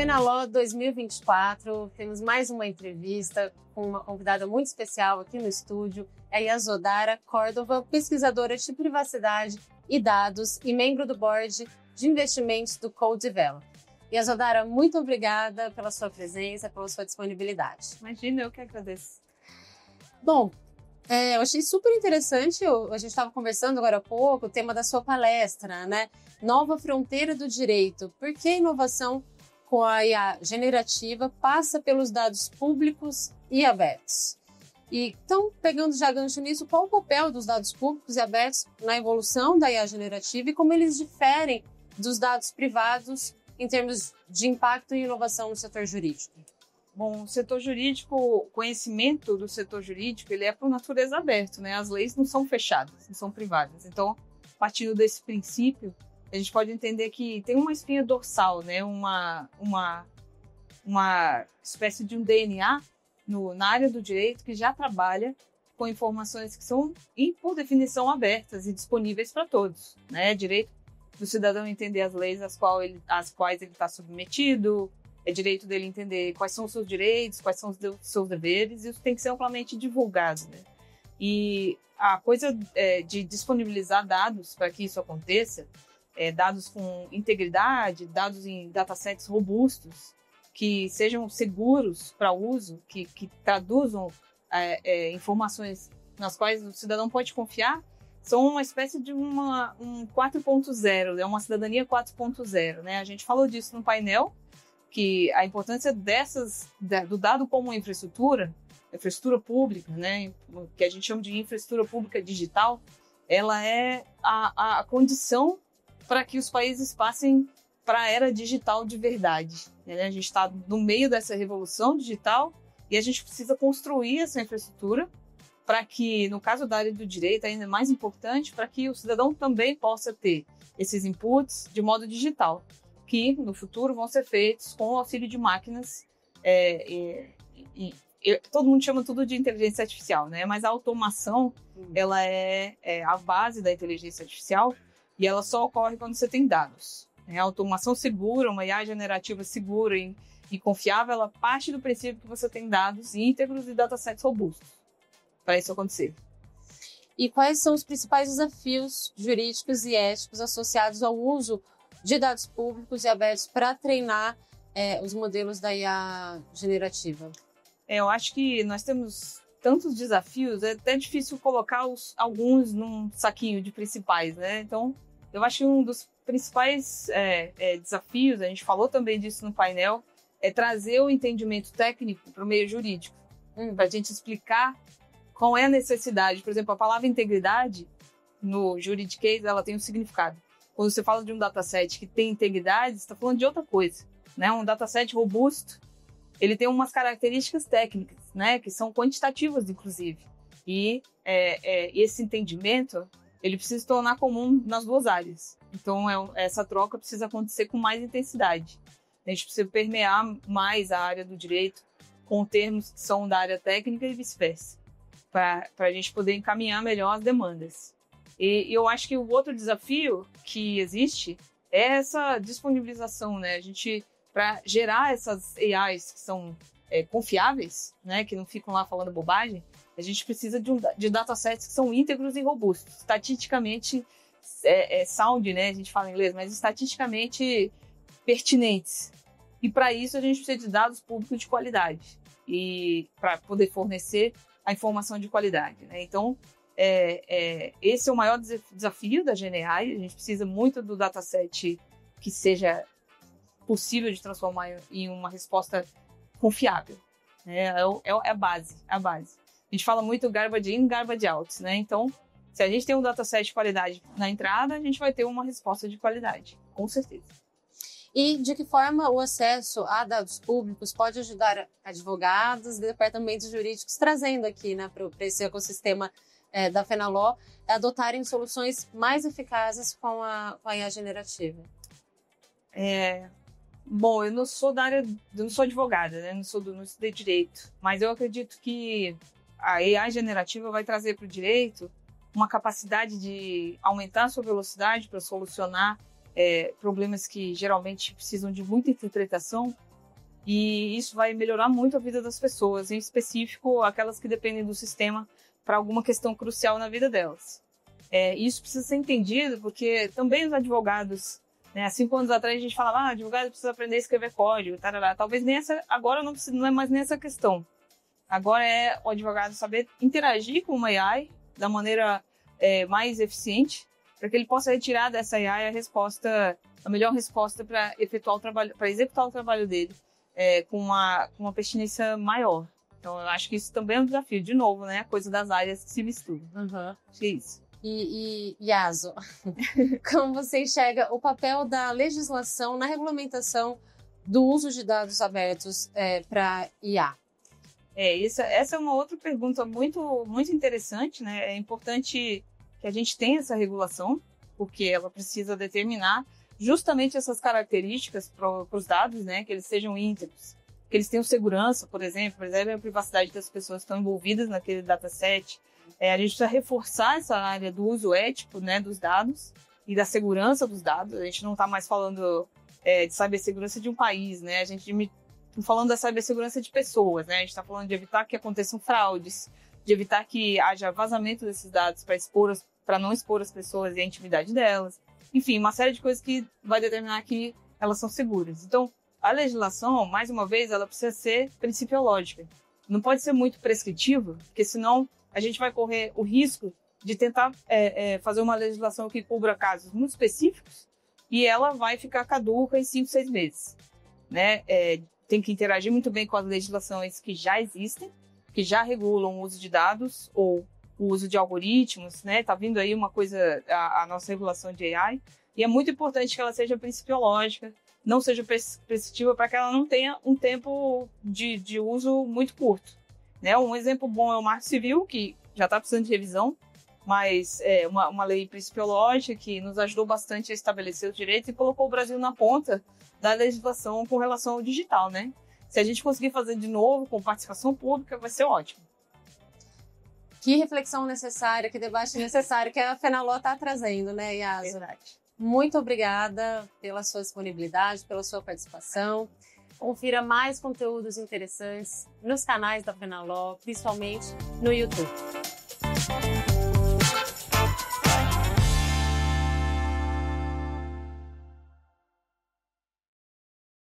FENALO 2024, temos mais uma entrevista com uma convidada muito especial aqui no estúdio, é a Yasodhara Córdova, pesquisadora de privacidade e dados e membro do board de investimentos do CodeDevelop. Yasodhara, muito obrigada pela sua presença, pela sua disponibilidade. Imagina, eu que agradeço. Bom, eu achei super interessante, a gente estava conversando agora há pouco, o tema da sua palestra, né? Nova fronteira do direito. Por que a inovação com a IA generativa passa pelos dados públicos e abertos? E então, pegando já gancho nisso, qual o papel dos dados públicos e abertos na evolução da IA generativa e como eles diferem dos dados privados em termos de impacto e inovação no setor jurídico? Bom, o setor jurídico, o conhecimento do setor jurídico, ele é por natureza aberto, né? As leis não são fechadas, não são privadas. Então, partindo desse princípio, a gente pode entender que tem uma espinha dorsal, né? Uma espécie de um DNA na área do direito que já trabalha com informações que são, por definição, abertas e disponíveis para todos, né? Direito do cidadão entender as leis às quais ele está submetido, é direito dele entender quais são os seus direitos, quais são os seus deveres, e isso tem que ser amplamente divulgado, né? E a coisa de disponibilizar dados para que isso aconteça, dados com integridade, dados em datasets robustos, que sejam seguros para uso, que traduzam informações nas quais o cidadão pode confiar, são uma espécie de um 4.0, é uma cidadania 4.0, né? A gente falou disso no painel, que a importância do dado como infraestrutura pública, né, que a gente chama de infraestrutura pública digital, ela é a condição para que os países passem para a era digital de verdade, né? A gente está no meio dessa revolução digital e a gente precisa construir essa infraestrutura para que, no caso da área do direito, ainda mais importante, para que o cidadão também possa ter esses inputs de modo digital, que no futuro vão ser feitos com o auxílio de máquinas. Todo mundo chama tudo de inteligência artificial, né? Mas a automação ela é a base da inteligência artificial e ela só ocorre quando você tem dados. A automação segura, uma IA generativa segura e confiável, ela parte do princípio que você tem dados íntegros e datasets robustos para isso acontecer. E quais são os principais desafios jurídicos e éticos associados ao uso de dados públicos e abertos para treinar os modelos da IA generativa? Eu acho que nós temos tantos desafios, é até difícil colocar alguns num saquinho de principais, né? Então, eu acho que um dos principais desafios, a gente falou também disso no painel, é trazer o entendimento técnico para o meio jurídico, para a gente explicar qual é a necessidade. Por exemplo, a palavra integridade, no juridiquês, ela tem um significado. Quando você fala de um dataset que tem integridade, você está falando de outra coisa, né? Um dataset robusto, ele tem umas características técnicas, né? Que são quantitativas, inclusive. E esse entendimento, ele precisa se tornar comum nas duas áreas. Então, essa troca precisa acontecer com mais intensidade. A gente precisa permear mais a área do direito com termos que são da área técnica e vice-versa, para a gente poder encaminhar melhor as demandas. E eu acho que o outro desafio que existe é essa disponibilização, né? A gente, para gerar essas AIs que são confiáveis, né? Que não ficam lá falando bobagem, a gente precisa de datasets que são íntegros e robustos, estatisticamente sound, né? A gente fala em inglês, mas estatisticamente pertinentes. E para isso a gente precisa de dados públicos de qualidade e para poder fornecer a informação de qualidade, né? Então, esse é o maior desafio da GenAI. A gente precisa muito do dataset que seja possível de transformar em uma resposta confiável. É a base. A gente fala muito garbage in, garbage out, né? Então, se a gente tem um dataset de qualidade na entrada, a gente vai ter uma resposta de qualidade, com certeza. E de que forma o acesso a dados públicos pode ajudar advogados e departamentos jurídicos, trazendo aqui, né, para esse ecossistema da FENALO, adotarem soluções mais eficazes com a IA generativa? Bom, eu não sou da área, eu não sou advogada, né? Não estudei direito, mas eu acredito que a AI generativa vai trazer para o direito uma capacidade de aumentar a sua velocidade para solucionar problemas que geralmente precisam de muita interpretação E isso vai melhorar muito a vida das pessoas, em específico aquelas que dependem do sistema para alguma questão crucial na vida delas. Isso precisa ser entendido porque também os advogados, né, há 5 anos atrás a gente falava, advogado precisa aprender a escrever código, tarará. Talvez nem essa, agora não é mais nem essa questão. Agora é o advogado saber interagir com uma AI da maneira mais eficiente, para que ele possa retirar dessa AI a melhor resposta para efetuar o trabalho, para executar o trabalho dele com uma pertinência maior. Então, eu acho que isso também é um desafio. De novo, né? A coisa das áreas que se misturam. Uhum. Acho que é isso. E Yaso, como você enxerga o papel da legislação na regulamentação do uso de dados abertos para IA? Essa é uma outra pergunta muito, muito interessante, né? É importante que a gente tenha essa regulação, porque ela precisa determinar justamente essas características para os dados, né? Que eles sejam íntegros, que eles tenham segurança, por exemplo, preservem a privacidade das pessoas que estão envolvidas naquele dataset. A gente precisa reforçar essa área do uso ético, né, dos dados e da segurança dos dados. A gente não está mais falando de cibersegurança de um país, né? A gente está falando da cibersegurança de pessoas, né? A gente está falando de evitar que aconteçam fraudes, de evitar que haja vazamento desses dados para não expor as pessoas e a intimidade delas. Enfim, uma série de coisas que vai determinar que elas são seguras. Então, a legislação, mais uma vez, ela precisa ser principiológica. Não pode ser muito prescritiva, porque senão a gente vai correr o risco de tentar fazer uma legislação que cubra casos muito específicos e ela vai ficar caduca em 5, 6 meses. Né? Tem que interagir muito bem com as legislações que já existem, que já regulam o uso de dados ou o uso de algoritmos. Né? Tá vindo aí uma coisa, a nossa regulação de AI, e é muito importante que ela seja principiológica, não seja prescritiva, para que ela não tenha um tempo de uso muito curto. Né? Um exemplo bom é o Marco Civil, que já está precisando de revisão, mas é uma lei principiológica que nos ajudou bastante a estabelecer os direitos e colocou o Brasil na ponta da legislação com relação ao digital. Né? Se a gente conseguir fazer de novo com participação pública, vai ser ótimo. Que reflexão necessária, que debate necessário que a FENALO está trazendo, né, Yaso? Verdade. Muito obrigada pela sua disponibilidade, pela sua participação. Confira mais conteúdos interessantes nos canais da FENALO, principalmente no YouTube.